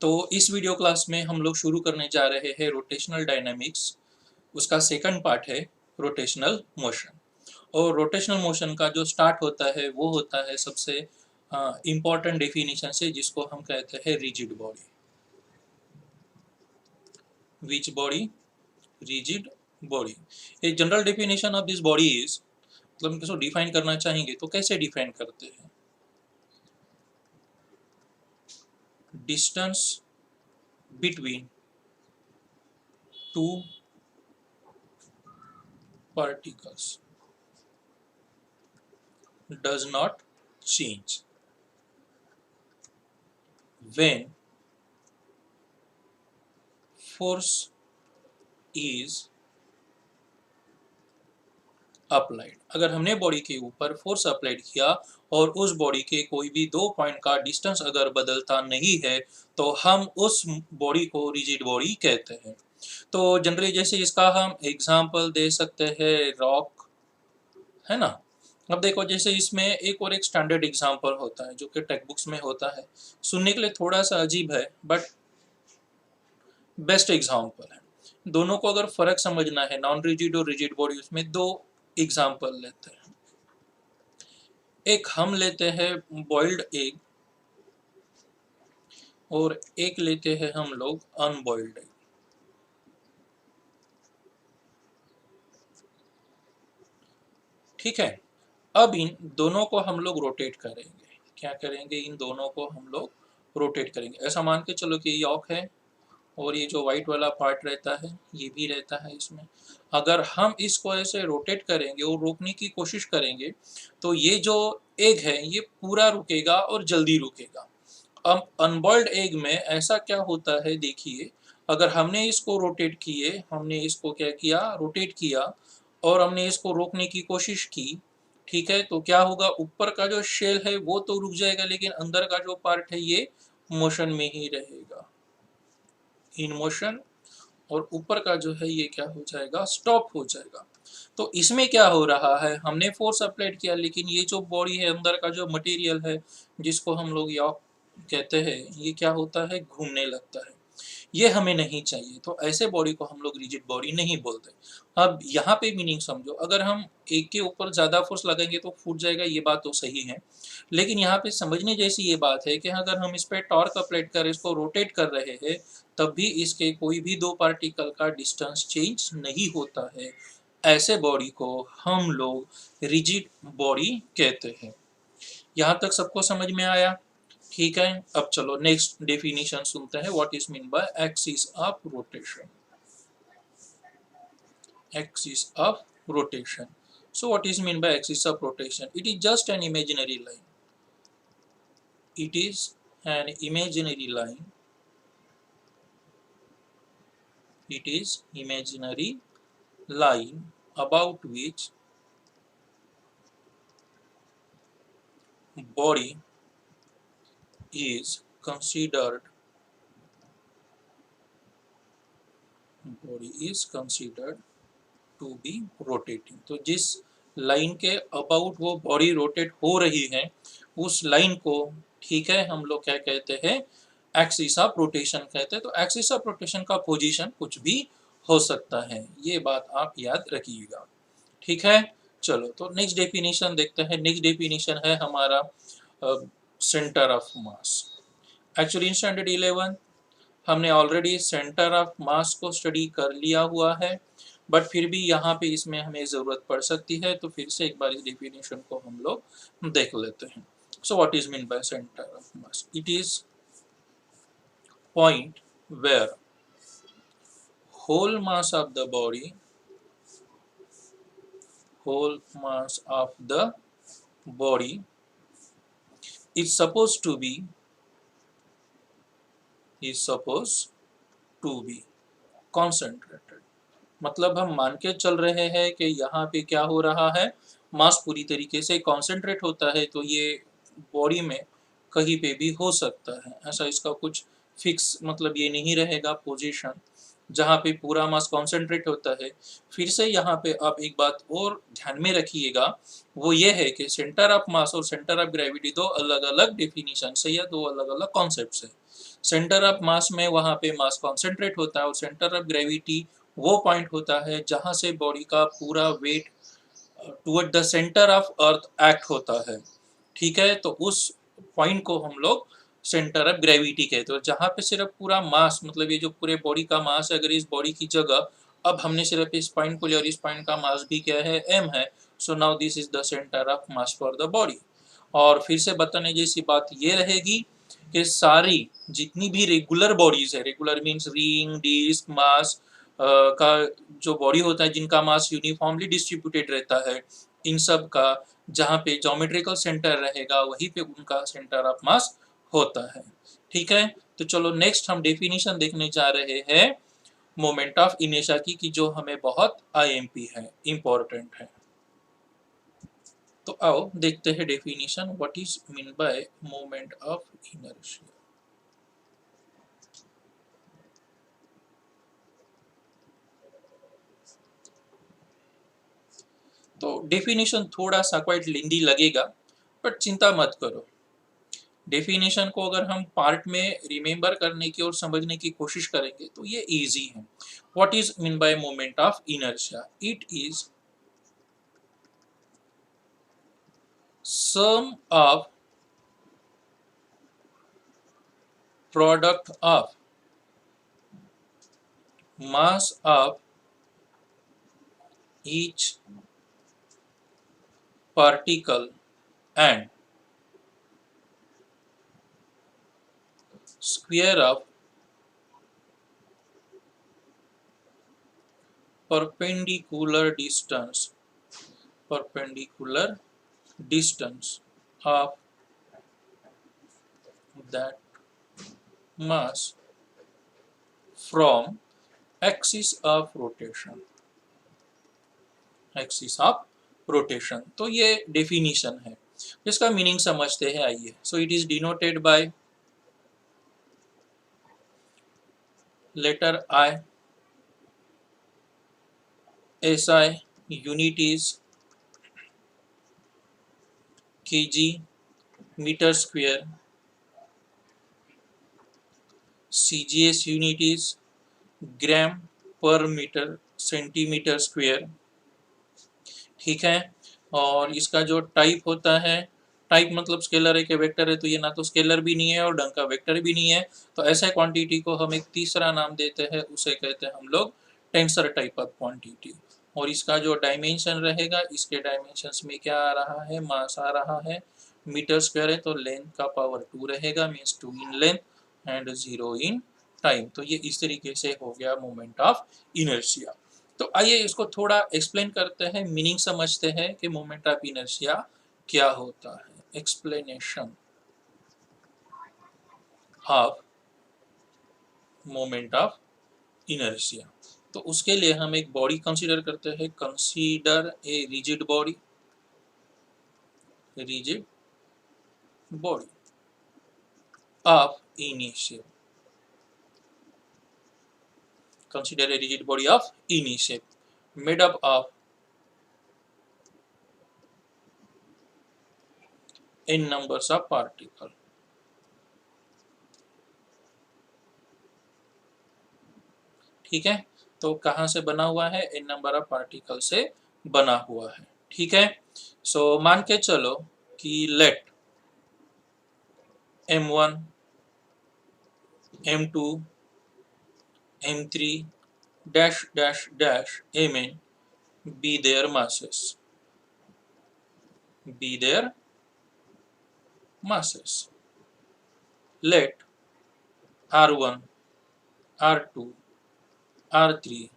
तो इस video class में हम लोग शुरू करने जा रहे हैं रोटेशनल डायनामिक्स। उसका सेकंड पार्ट है रोटेशनल मोशन। और रोटेशनल मोशन का जो स्टार्ट होता है वो होता है सबसे इम्पॉर्टेंट डेफिनेशन से, जिसको हम कहते हैं rigid body. Which body? Rigid body. एक general definition of this body is, मतलब हम इसको डिफाइन करना चाहेंगे तो कैसे डिफाइन करते हैं? Distance between two particles does not change when force is applied. अगर हमने बॉडी के ऊपर फोर्स अप्लाइड किया और उस बॉडी के कोई भी दो पॉइंट का डिस्टेंस अगर बदलता नहीं है तो हम उस बॉडी को रिजिड बॉडी कहते हैं। तो जनरली जैसे इसका हम एग्जांपल दे सकते हैं रॉक, है ना। अब देखो जैसे इसमें एक स्टैंडर्ड एग्जांपल होता है जो कि टेक्स्ट बुक्स में होता है, सुनने के लिए थोड़ा सा अजीब है बट बेस्ट एग्जांपल है। दोनों को अगर फर्क समझना है, नॉन रिजिड और रिजिड बॉडी, उसमें दो एग्जांपल लेते हैं। एक हम लेते हैं बॉइल्ड एग और एक लेते हैं हम लोग अनबॉइल्ड एग। ठीक है, अब इन दोनों को हम लोग रोटेट करेंगे। क्या करेंगे? इन दोनों को हम लोग रोटेट करेंगे। ऐसा मान के चलो कि यॉक है और ये जो व्हाइट वाला पार्ट रहता है ये भी रहता है इसमें। अगर हम इसको ऐसे रोटेट करेंगे और रोकने की कोशिश करेंगे तो ये जो एग है ये पूरा रुकेगा और जल्दी रुकेगा। अब अनबॉइल्ड एग में ऐसा क्या होता है, देखिए, अगर हमने इसको रोटेट किए, हमने इसको क्या किया, रोटेट किया और हमने इसको रोकने की कोशिश की, ठीक है, तो क्या होगा, ऊपर का जो शेल है वो तो रुक जाएगा लेकिन अंदर का जो पार्ट है ये मोशन में ही रहेगा, इन मोशन, और ऊपर का जो है ये क्या हो जाएगा, स्टॉप हो जाएगा। तो इसमें क्या हो रहा है, हमने फोर्स अप्लाइड किया लेकिन ये जो बॉडी है, अंदर का जो मटेरियल है जिसको हम लोग यॉक कहते हैं, ये क्या होता है, घूमने लगता है। ये हमें नहीं चाहिए, तो ऐसे बॉडी को हम लोग रिजिड बॉडी नहीं बोलते। अब यहाँ पे मीनिंग समझो, अगर हम एक के ऊपर ज़्यादा फोर्स लगाएंगे तो फूट जाएगा, ये बात तो सही है, लेकिन यहाँ पे समझने जैसी ये बात है कि अगर हम इस पर टॉर्क अप्लाइड कर इसको रोटेट कर रहे हैं तब भी इसके कोई भी दो पार्टिकल का डिस्टेंस चेंज नहीं होता है। ऐसे बॉडी को हम लोग रिजिड बॉडी कहते हैं। यहाँ तक सबको समझ में आया? ठीक है, अब चलो नेक्स्ट डेफिनेशन सुनते हैं। What is mean by Axis of rotation? Axis of rotation. So what is mean by axis of rotation? It is just an imaginary line. It is an imaginary line. It is imaginary line about which body is considered to be rotating. तो जिस line के about वो body rotate हो रही है उस line को, ठीक है, हम लोग क्या कहते हैं, एक्सिस ऑफ रोटेशन कहते हैं। तो एक्सिस ऑफ रोटेशन का पोजीशन कुछ भी हो सकता है, ये बात आप याद रखिएगा। ठीक है, चलो तो नेक्स्ट डेफिनेशन देखते हैं। नेक्स्ट डेफिनेशन है हमारा centre of mass. Actually in standard 11 हमने ऑलरेडी सेंटर ऑफ मास को स्टडी कर लिया हुआ है, बट फिर भी यहाँ पे इसमें हमें ज़रूरत पड़ सकती है, तो फिर से एक बार इस डेफिनेशन को हम लोग देख लेते हैं। So what is mean by centre of mass? It is point where whole mass of the body is supposed to be concentrated। मतलब हम मान के चल रहे हैं कि यहाँ पे क्या हो रहा है, मास पूरी तरीके से कॉन्सेंट्रेट होता है, तो ये बॉडी में कहीं पे भी हो सकता है। ऐसा इसका कुछ फिक्स मतलब ये नहीं रहेगा पोजीशन जहाँ पे पूरा मास कॉन्सेंट्रेट होता है। फिर से यहाँ पे आप एक बात और ध्यान में रखिएगा, वो ये है कि सेंटर ऑफ मास और सेंटर ऑफ ग्रेविटी दो अलग अलग डेफिनेशन है या दो अलग अलग कॉन्सेप्ट है। सेंटर ऑफ मास में वहाँ पे मास कॉन्सेंट्रेट होता है, और सेंटर ऑफ ग्रेविटी वो पॉइंट होता है जहाँ से बॉडी का पूरा weight toward the centre of earth act होता है। ठीक है, तो उस पॉइंट को हम लोग सेंटर ऑफ ग्रेविटी कहते हैं। जहाँ पे सिर्फ पूरा मास, मतलब ये जो पूरे बॉडी का मास है, अगर इस बॉडी की जगह अब हमने सिर्फ इस पॉइंट को लिया और इस पॉइंट का मास भी क्या है, m है, so now this is the centre of mass for the body. और फिर से बताने जैसी बात ये रहेगी कि सारी जितनी भी रेगुलर बॉडीज है, रेगुलर मीन्स रिंग, डिस्क, मास का जो बॉडी होता है, जिनका मास यूनिफॉर्मली डिस्ट्रीब्यूटेड रहता है, इन सब का जहाँ पे ज्योमेट्रिकल सेंटर रहेगा वहीं पे उनका सेंटर ऑफ मास होता है। ठीक है, तो चलो नेक्स्ट हम डेफिनेशन देखने जा रहे हैं मोमेंट ऑफ इनर्शिया की, जो हमें बहुत आईएमपी है, इंपॉर्टेंट है। तो आओ देखते हैं definition, what is mean by moment of inertia. तो डेफिनेशन थोड़ा सा क्वाइट लेंदी लगेगा, बट चिंता मत करो। डेफिनेशन को अगर हम पार्ट में रिमेंबर करने की और समझने की कोशिश करेंगे तो ये इजी है। What is mean by moment of inertia? It is sum of product of mass of each particle and square of perpendicular distance of that mass from axis of rotation। तो ये डेफिनेशन है, जिसका meaning समझते हैं। आइए, so it is denoted by letter I, SI unit is kg meter square, CGS unit is ग्राम पर metre centimetre square. ठीक है, और इसका जो टाइप होता है, टाइप मतलब स्केलर है कि वेक्टर है, तो ये ना तो स्केलर भी नहीं है और ढंग का वेक्टर भी नहीं है। तो ऐसे क्वांटिटी को हम एक तीसरा नाम देते हैं, उसे कहते हैं हम लोग टेंसर टाइप ऑफ क्वांटिटी। और इसका जो डायमेंशन रहेगा, इसके डायमेंशंस में क्या आ रहा है, मास आ रहा है, मीटर स्क्वायर है तो लेंथ का पावर 2 रहेगा, means 2 in length and 0 in time. तो ये इस तरीके से हो गया मोमेंट ऑफ इनर्शिया। तो आइए इसको थोड़ा एक्सप्लेन करते हैं, मीनिंग समझते हैं कि मोमेंट ऑफ इनर्शिया क्या होता है। Explanation of moment of inertia. तो उसके लिए हम एक बॉडी कंसीडर करते हैं। Consider a rigid body, of inertia. Consider a rigid body of any shape made up of n numbers of particles। ठीक है, तो कहाँ से बना हुआ है, n नंबर ऑफ पार्टिकल से बना हुआ है। ठीक है, सो मान के चलो कि late m1, m2, m3 dash dash dash mn be their masses, let r1, r2, r3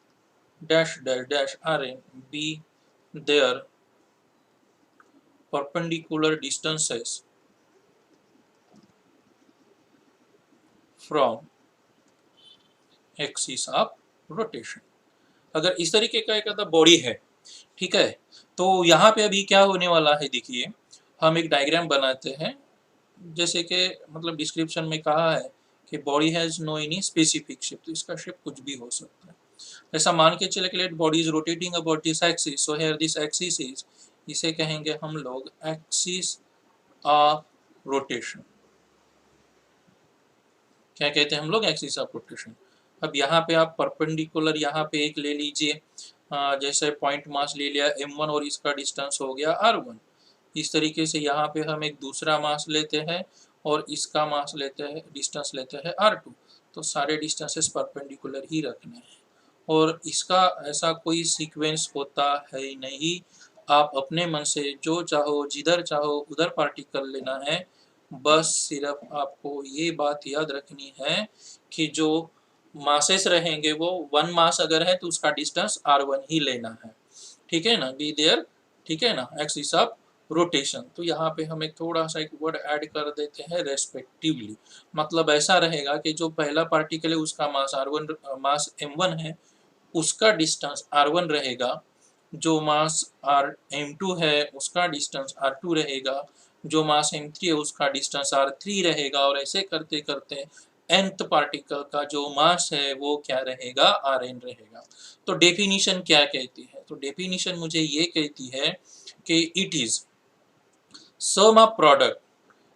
dash dash dash rn be their perpendicular distances from axis of rotation। अगर इस तरीके का एक बॉडी है, ठीक है, तो यहाँ पे अभी क्या होने वाला है, देखिए हम एक डायग्राम बनाते हैं। जैसे कि मतलब डिस्क्रिप्शन में कहा है कि body has no any specific shape, तो इसका शेप कुछ भी हो सकता है। ऐसा मान के चले कि let body is rotating about this axis, so here this axis is, इसे कहेंगे हम लोग एक्सिस ऑफ रोटेशन। क्या कहते हैं हम लोग, एक्सिस ऑफ रोटेशन। अब यहाँ पे आप परपेंडिकुलर यहाँ पे एक ले लीजिए, जैसे पॉइंट मास ले लिया m1 और इसका डिस्टेंस हो गया r1। इस तरीके से यहाँ पे हम एक दूसरा मास लेते हैं और इसका मास लेते हैं, डिस्टेंस लेते हैं r2। तो सारे डिस्टेंसेस परपेंडिकुलर ही रखने हैं और इसका ऐसा कोई सीक्वेंस होता है नहीं। आप अपने मन से जो चाहो जिधर चाहो उधर पार्टिकल लेना है। बस सिर्फ आपको ये बात याद रखनी है कि जो मासेस रहेंगे वो 1 मास अगर है तो उसका डिस्टेंस r1 ही लेना है, ठीक है ना, बी देयर, ठीक है ना, एक्सिस ऑफ रोटेशन। तो यहाँ पे हम एक थोड़ा सा एक वर्ड ऐड कर देते हैं, रेस्पेक्टिवली। मतलब ऐसा रहेगा कि जो पहला पार्टिकल है उसका मास r1, मास m1 है, उसका डिस्टेंस r1 रहेगा। जो मास m2 है उसका डिस्टेंस r2 रहेगा। जो मास m3 है उसका डिस्टेंस r3 रहेगा और ऐसे करते करते nth पार्टिकल का जो मास है वो क्या रहेगा, rn रहेगा। तो डेफिनेशन क्या कहती है, तो डेफिनेशन मुझे ये कहती है कि it is sum of product,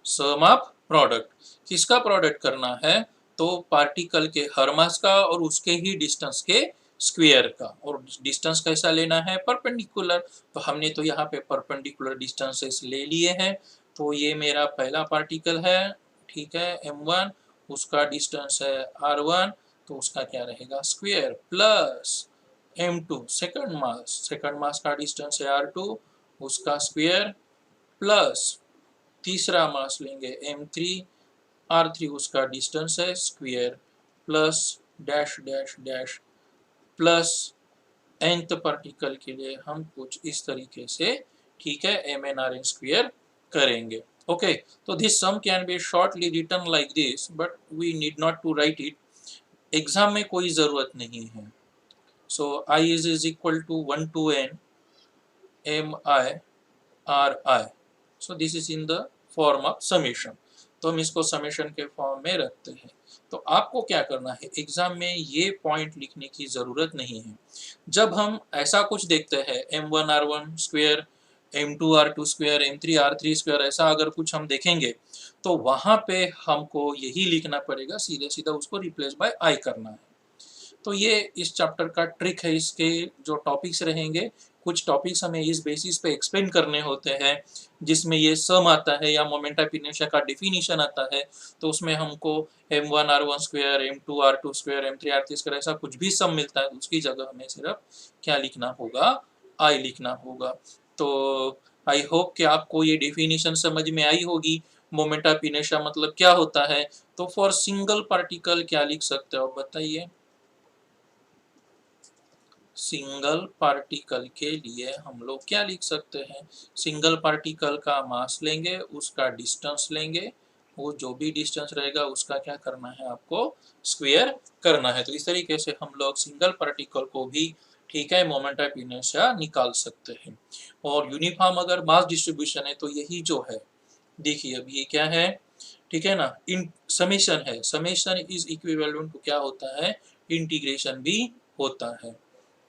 sum of product, किसका प्रोडक्ट करना है, तो पार्टिकल के हर मास का और उसके ही डिस्टेंस के स्क्वायर का। और डिस्टेंस कैसा लेना है, परपेंडिकुलर। तो हमने तो यहाँ पे परपेंडिकुलर डिस्टेंसेस ले लिए हैं। तो ये मेरा पहला पार्टिकल है, ठीक है, m1, उसका डिस्टेंस है r1, तो उसका क्या रहेगा, स्क्वायर, प्लस m2 सेकंड मास का डिस्टेंस है r2, उसका स्क्वायर, प्लस तीसरा मास लेंगे m3, r3 उसका डिस्टेंस है, square, plus dash dash dash, plus nth particle के लिए हम कुछ इस तरीके से, ठीक है, mn rn स्क्वायर करेंगे। ओके, तो this sum can be shortly written like this, but we need not to write it. Exam में कोई ज़रूरत नहीं है। सो I is equal to 1 to n mi ri, so this is in the form of summation। तो हम इसको summation के form में रखते हैं। तो आपको क्या करना है, एग्जाम में ये पॉइंट लिखने की ज़रूरत नहीं है। जब हम ऐसा कुछ देखते हैं m1 r1 square, m2 r2 square, m3 r3 square, ऐसा अगर कुछ हम देखेंगे तो वहाँ पे हमको यही लिखना पड़ेगा, सीधे सीधा उसको रिप्लेस बाय i करना है। तो ये इस चैप्टर का ट्रिक है। इसके जो टॉपिक्स रहेंगे, कुछ टॉपिक्स हमें इस बेसिस पे एक्सप्लेन करने होते हैं, जिसमें ये सम आता है या मोमेंट ऑफ इनर्शिया का डेफिनेशन आता है। तो उसमें हमको m1 r1 square, m2 r2 square, m3 r3 square, ऐसा कुछ भी सम मिलता है, उसकी जगह हमें सिर्फ क्या लिखना होगा, आई लिखना होगा। तो आई होप कि आपको ये डेफिनेशन समझ में आई होगी। मोमेंट ऑफ इनर्शिया मतलब क्या होता है। तो फॉर सिंगल पार्टिकल क्या लिख सकते हो, बताइए। सिंगल पार्टिकल के लिए हम लोग क्या लिख सकते हैं, सिंगल पार्टिकल का मास लेंगे, उसका डिस्टेंस लेंगे, वो जो भी डिस्टेंस रहेगा उसका क्या करना है, आपको स्क्वायर करना है। तो इस तरीके से हम लोग सिंगल पार्टिकल को भी, ठीक है, मोमेंट ऑफ इनर्शिया निकाल सकते हैं। और यूनिफॉर्म अगर मास डिस्ट्रीब्यूशन है तो यही जो है, देखिए अब ये क्या है, ठीक है ना, इन समेशन है, समेशन इज इक्विवेलेंट टू क्या होता है, इंटीग्रेशन भी होता है,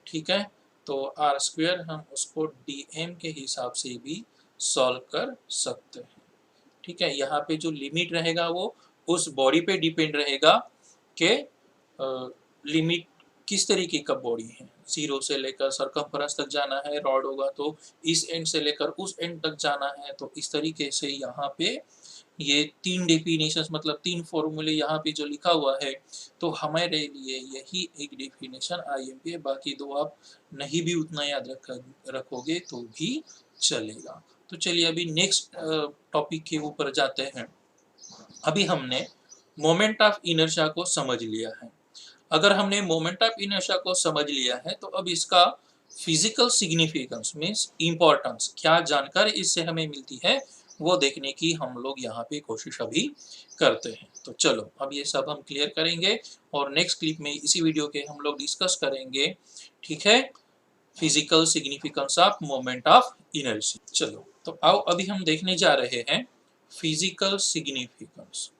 ठीक है। तो आर स्क्वायर हम उसको डीएम के हिसाब से भी सॉल्व कर सकते हैं, ठीक है। यहाँ पे जो लिमिट रहेगा वो उस बॉडी पे डिपेंड रहेगा कि लिमिट किस तरीके का बॉडी है, 0 से लेकर सरकमफेरेंस तक जाना है, रॉड होगा तो इस एंड से लेकर उस एंड तक जाना है। तो इस तरीके से यहाँ पे ये 3 डेफिनेशंस, मतलब 3 फॉर्मूले यहाँ पे जो लिखा हुआ है, तो हमारे लिए यही एक डेफिनेशन IMP है। बाकी दो आप नहीं भी उतना याद रखोगे तो भी चलेगा। तो चलिए अभी नेक्स्ट टॉपिक के ऊपर जाते हैं। अभी हमने मोमेंट ऑफ इनर्शिया को समझ लिया है। अगर हमने मोमेंट ऑफ इनर्शिया को समझ लिया है तो अब इसका फिजिकल सिग्निफिकेंस मीन्स इम्पोर्टेंस, क्या जानकारी इससे हमें मिलती है, वो देखने की हम लोग यहाँ पे कोशिश अभी करते हैं। तो चलो अब ये सब हम क्लियर करेंगे और नेक्स्ट क्लिप में इसी वीडियो के हम लोग डिस्कस करेंगे, ठीक है, physical significance of moment of inertia. चलो तो आओ अभी हम देखने जा रहे हैं physical significance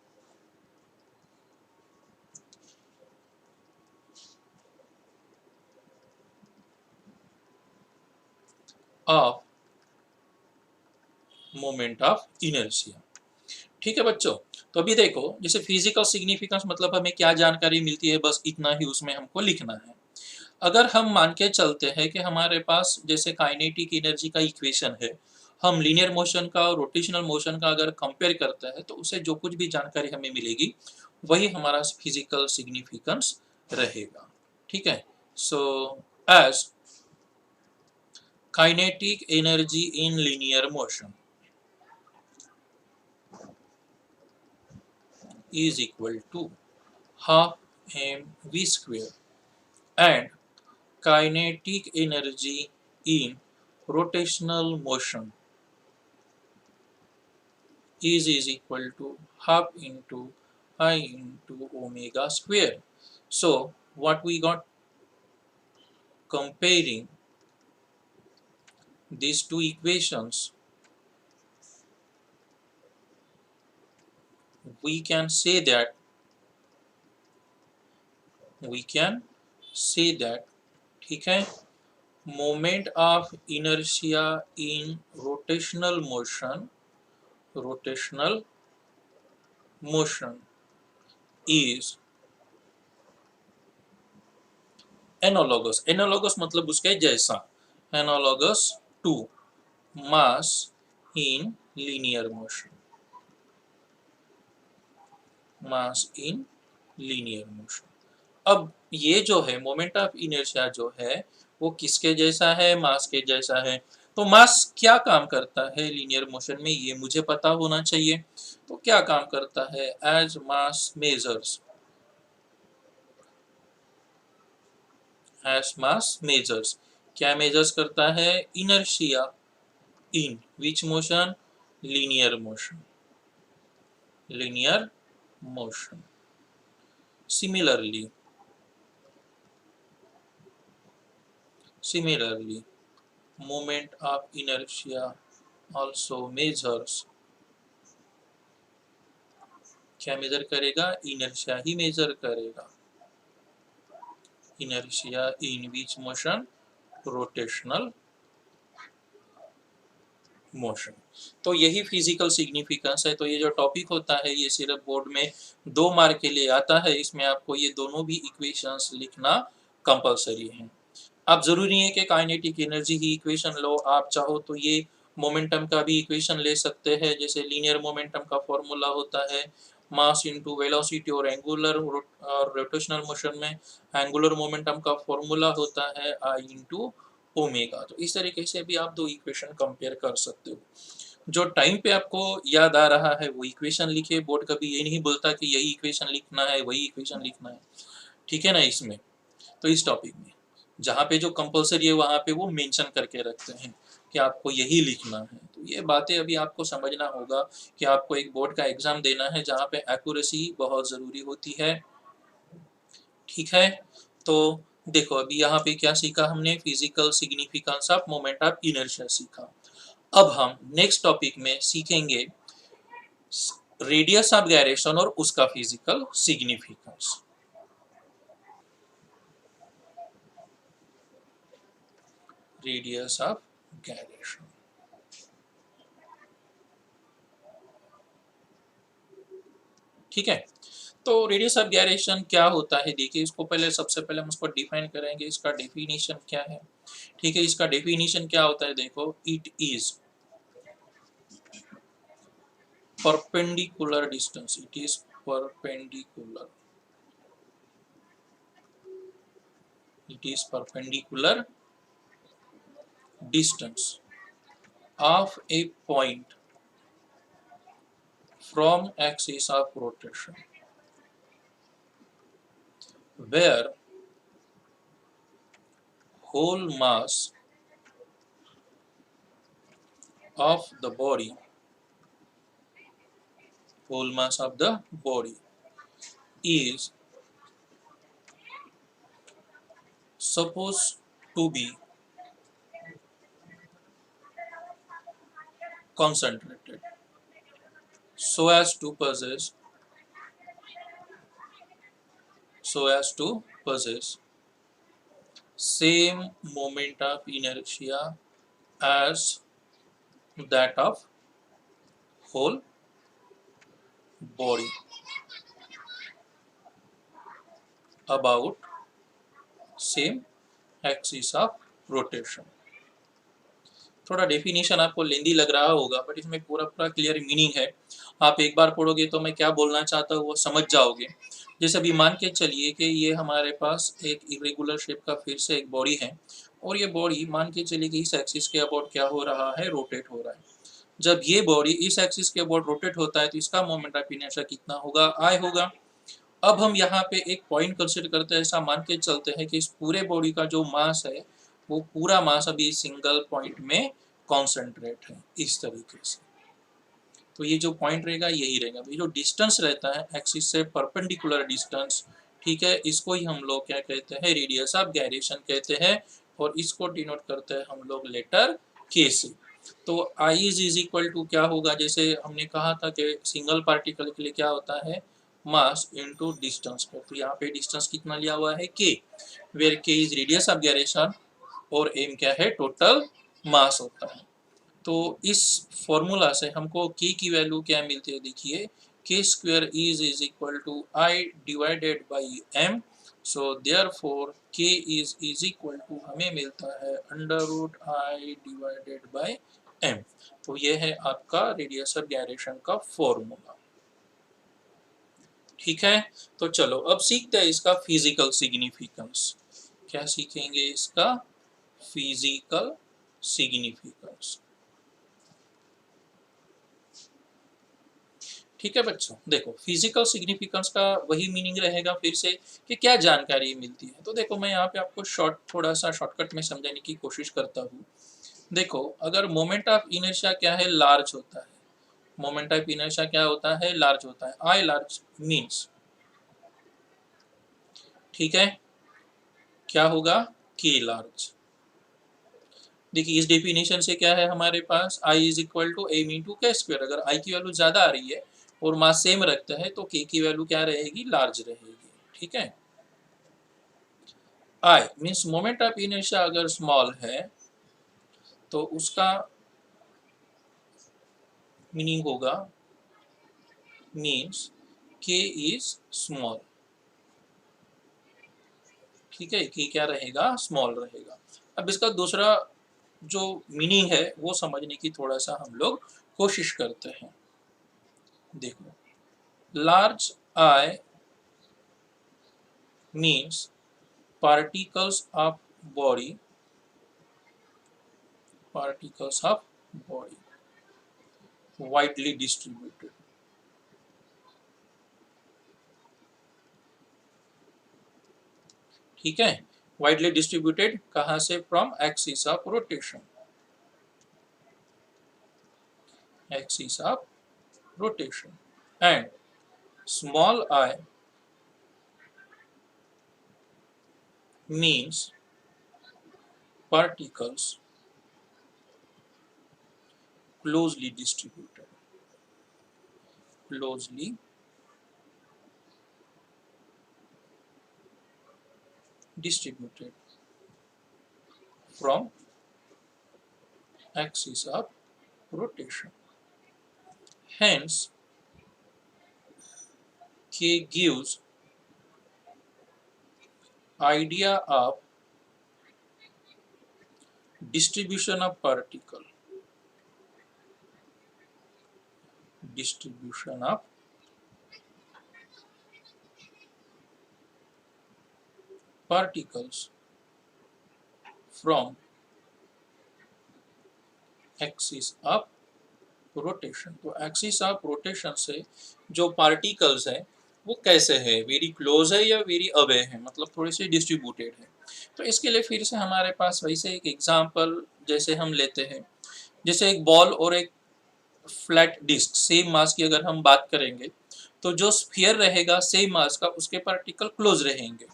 of moment of inertia, ठीक है बच्चों। तो अभी देखो, जैसे फिजिकल सिग्निफिकेंस मतलब हमें क्या जानकारी मिलती है, बस इतना ही उसमें हमको लिखना है। अगर हम मान के चलते हैं कि हमारे पास जैसे काइनेटिक एनर्जी का इक्वेशन है, हम लीनियर मोशन का और रोटेशनल मोशन का अगर कंपेयर करते हैं तो उससे जो कुछ भी जानकारी हमें मिलेगी वही हमारा फिजिकल सिग्निफिकेंस रहेगा। ठीक है। So as kinetic energy in linear motion is equal to half mv square and kinetic energy in rotational motion is equal to half into I into omega square. So what we got, comparing these two equations, we can say that ठीक है, moment of inertia in rotational motion is analogous मतलब उसके जैसा, analogous to mass in linear motion, mass in linear motion. अब ये जो है moment of inertia जो है वो किसके जैसा है, मास के जैसा है। तो मास क्या काम करता है लीनियर मोशन में, ये मुझे पता होना चाहिए। तो क्या काम करता है, as mass measures, as mass measures क्या मेजर्स करता है, inertia in which motion, linear motion, linear motion. Similarly, moment of inertia also measures, क्या मेजर करेगा, इनर्शिया ही मेजर करेगा, इनर्शिया इन विच मोशन, रोटेशनल मोशन। तो यही फिजिकल सिग्निफिकेंस है। तो ये जो टॉपिक होता है ये सिर्फ बोर्ड में 2 मार्क के लिए आता है, इसमें आपको ये दोनों भी इक्वेशंस लिखना कंपलसरी है। आप जरूरी नहीं है कि काइनेटिक एनर्जी ही इक्वेशन लो, आप चाहो तो ये मोमेंटम का भी इक्वेशन ले सकते हैं। जैसे लीनियर मोमेंटम का फॉर्मूला होता है मास इनटू वेलोसिटी, और एंगुलर और रोटेशनल मोशन में एंगुलर मोमेंटम का फॉर्मूला होता है आई इनटू ओमेगा। तो इस तरीके से भी आप दो इक्वेशन कंपेयर कर सकते हो। जो टाइम पे आपको याद आ रहा है वो इक्वेशन लिखे, बोर्ड कभी ये नहीं बोलता कि यही इक्वेशन लिखना है, वही इक्वेशन लिखना है। ठीक है ना। इसमें तो इस टॉपिक में जहाँ पे जो कंपलसरी है वहाँ पे वो मेंशन करके रखते हैं कि आपको यही लिखना है। तो ये बातें अभी आपको समझना होगा कि आपको एक बोर्ड का एग्जाम देना है जहाँ पे एक्यूरेसी बहुत ज़रूरी होती है। ठीक है। तो देखो अभी यहाँ पे क्या सीखा हमने, physical significance of moment of inertia सीखा। अब हम नेक्स्ट टॉपिक में सीखेंगे रेडियस ऑफ गायरेशन और उसका physical significance. Radius of gyration, ठीक है। तो रेडियस ऑफ गायरेशन क्या होता है, देखिए इसको पहले सबसे पहले हम उसको डिफाइन करेंगे, इसका डेफिनेशन क्या है। ठीक है, इसका डेफिनेशन क्या होता है, देखो it is perpendicular distance, it is perpendicular, it is perpendicular distance of a point from axis of rotation where whole mass of the body, whole mass of the body is supposed to be concentrated so as to possess same moment of inertia as that of whole body about same axis of rotation। थोड़ा definition आपको लेंदी लग रहा होगा, but इसमें पूरा पूरा clear meaning है। आप एक बार पढ़ोगे तो मैं क्या बोलना चाहता हूँ वो समझ जाओगे। जैसे अभी मान के चलिए कि ये हमारे पास एक इरेगुलर शेप का फिर से एक बॉडी है, और ये बॉडी मान के चलिए कि इस एक्सिस के अबाउट क्या हो रहा है, रोटेट हो रहा है। जब ये बॉडी इस एक्सिस के अबाउट रोटेट होता है तो इसका मोमेंट ऑफ इनर्शिया कितना होगा, आई होगा। अब हम यहाँ पे एक पॉइंट कंसिडर करते हैं, ऐसा मान के चलते हैं कि इस पूरे बॉडी का जो मास है वो पूरा मास अभी सिंगल पॉइंट में कॉन्सेंट्रेट है, इस तरीके से। तो ये जो पॉइंट रहेगा यही रहेगा। तो ये जो डिस्टेंस रहता है एक्सिस से परपेंडिकुलर डिस्टेंस, ठीक है, इसको ही हम लोग क्या कहते हैं, रेडियस ऑफ गायरेशन कहते हैं, और इसको डिनोट करते हैं हम लोग लेटर के से। तो आई इज इक्वल टू क्या होगा, जैसे हमने कहा था कि सिंगल पार्टिकल के लिए क्या होता है, मास इनटू डिस्टेंस पर। तो यहाँ पे डिस्टेंस कितना लिया हुआ है, के, वेयर के इज रेडियस ऑफ गायरेशन और एम क्या है, टोटल मास होता है। तो इस फॉर्मूला से हमको के की वैल्यू क्या मिलती है, देखिए, K square is equal to I divided by M. So therefore K is equal to हमें मिलता है under root I divided by M. तो ये है आपका रेडियस ऑफ गायरेशन का फॉर्मूला। ठीक है, तो चलो अब सीखते हैं इसका फिजिकल सिग्निफिकेंस। क्या सीखेंगे, इसका फिजिकल सिग्निफिकेंस। ठीक है बच्चों, देखो फिजिकल सिग्निफिकेंस का वही मीनिंग रहेगा फिर से कि क्या जानकारी मिलती है। तो देखो मैं यहाँ पे आपको थोड़ा सा शॉर्टकट में समझाने की कोशिश करता हूँ। देखो अगर मोमेंट ऑफ इनर्शिया क्या है, लार्ज होता है। मोमेंट ऑफ इनर्शिया क्या होता है, लार्ज होता है। आई लार्ज मीन्स, ठीक है, क्या होगा, के लार्ज। देखिए इस डेफिनेशन से क्या है हमारे पास, I is equal to M into K square. अगर आई की वैल्यू ज्यादा आ रही है और मास सेम रखता है तो के की वैल्यू क्या रहेगी, लार्ज रहेगी। ठीक है, I means moment of inertia अगर स्मॉल है तो उसका मीनिंग होगा, मीन्स के इज स्मॉल। ठीक है, के क्या रहेगा, स्मॉल रहेगा। अब इसका दूसरा जो मीनिंग है वो समझने की थोड़ा सा हम लोग कोशिश करते हैं। देखो large I means particles of body widely distributed। ठीक है, widely distributed कहाँ से, from axis of rotation, axis of rotation। and small I means particles closely distributed, closely distributed from axis of rotation। Hence K gives idea of distribution of particle, distribution of particles from axis of rotation. तो axis of rotation से जो particles है वो कैसे है, very close है या very away है, मतलब थोड़े से डिस्ट्रीब्यूटेड है। तो इसके लिए फिर से हमारे पास वैसे एक एग्जांपल जैसे हम लेते हैं, जैसे एक बॉल और एक फ्लैट डिस्क सेम मास की अगर हम बात करेंगे तो जो स्फीयर रहेगा सेम मास का उसके पार्टिकल क्लोज रहेंगे।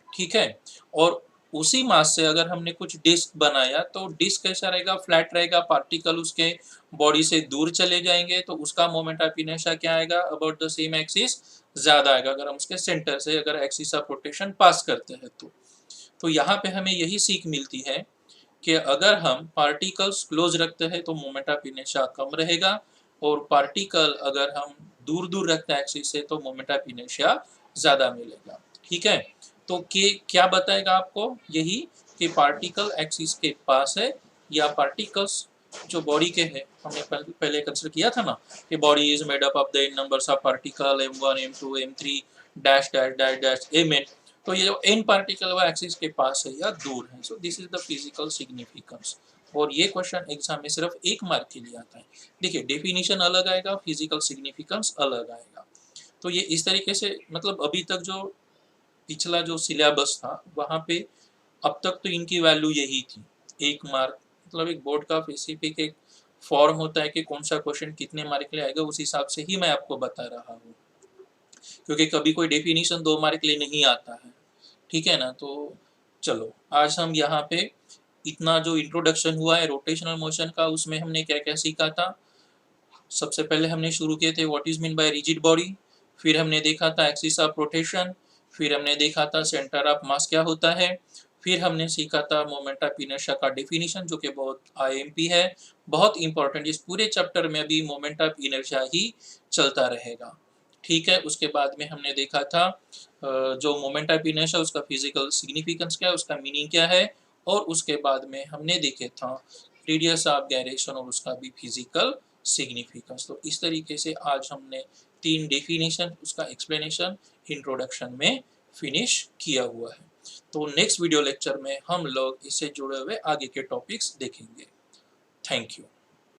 ठीक है, और उसी मास से अगर हमने कुछ डिस्क बनाया तो डिस्क कैसा रहेगा, फ्लैट रहेगा, पार्टिकल उसके बॉडी से दूर चले जाएंगे तो उसका मोमेंट ऑफ इनर्शिया क्या आएगा, अबाउट द सेम एक्सिस ज्यादा आएगा अगर हम उसके सेंटर से अगर एक्सिस ऑफ रोटेशन पास करते हैं तो यहाँ पे हमें यही सीख मिलती है कि अगर हम पार्टिकल्स क्लोज रखते हैं तो मोमेंट ऑफ इनर्शिया कम रहेगा, और पार्टिकल अगर हम दूर दूर रखता है एक्सिस से तो मोमेंट ऑफ इनर्शिया ज़्यादा मिलेगा। ठीक है, तो के क्या बताएगा आपको, यही कि पार्टिकल एक्सिस के पास है या पार्टिकल्स जो बॉडी के हैं, हमने पहले कंसिडर किया था ना कि body is made up of the numbers of particle m1 m2 m3 dash dash dash dash mn, तो ये जो n पार्टिकल वो एक्सिस के पास है या दूर है। So this is the physical significance, और ये क्वेश्चन एग्जाम में सिर्फ 1 मार्क के लिए आता है। देखिए डेफिनेशन अलग आएगा, फिजिकल सिग्निफिकेंस अलग आएगा। तो ये इस तरीके से, मतलब अभी तक जो पिछला जो सिलेबस था वहाँ पे अब तक तो इनकी वैल्यू यही थी, 1 मार्क, मतलब एक बोर्ड का स्पेसिफिक एक फॉर्म होता है कि कौन सा क्वेश्चन कितने मार्क के लिए आएगा, उस हिसाब से ही मैं आपको बता रहा हूँ, क्योंकि कभी कोई डेफिनेशन 2 मार्क के लिए नहीं आता है। ठीक है ना, तो चलो आज हम यहाँ पे इतना जो इंट्रोडक्शन हुआ है रोटेशनल मोशन का, उसमें हमने क्या क्या सीखा था। सबसे पहले हमने शुरू किए थे what is mean bye rigid body, फिर हमने देखा था एक्सिस ऑफ रोटेशन, फिर हमने देखा था सेंटर ऑफ मास क्या होता है, फिर हमने सीखा था मोमेंट ऑफ इनर्शिया का डेफिनेशन जो कि बहुत आईएमपी है, बहुत इंपॉर्टेंट। इस पूरे चैप्टर में अभी मोमेंट ऑफ इनर्शिया ही चलता रहेगा। ठीक है, उसके बाद में हमने देखा था जो मोमेंट ऑफ इनर्शिया उसका फिजिकल सिग्निफिकेंस क्या है, उसका मीनिंग क्या है, और उसके बाद में हमने देखे था रेडियस ऑफ गायरेशन और उसका भी फिजिकल सिग्निफिकेंस। तो इस तरीके से आज हमने 3 डेफिनेशन उसका एक्सप्लेनेशन इंट्रोडक्शन में फिनिश किया हुआ है। तो नेक्स्ट वीडियो लेक्चर में हम लोग इससे जुड़े हुए आगे के टॉपिक्स देखेंगे। Thank you.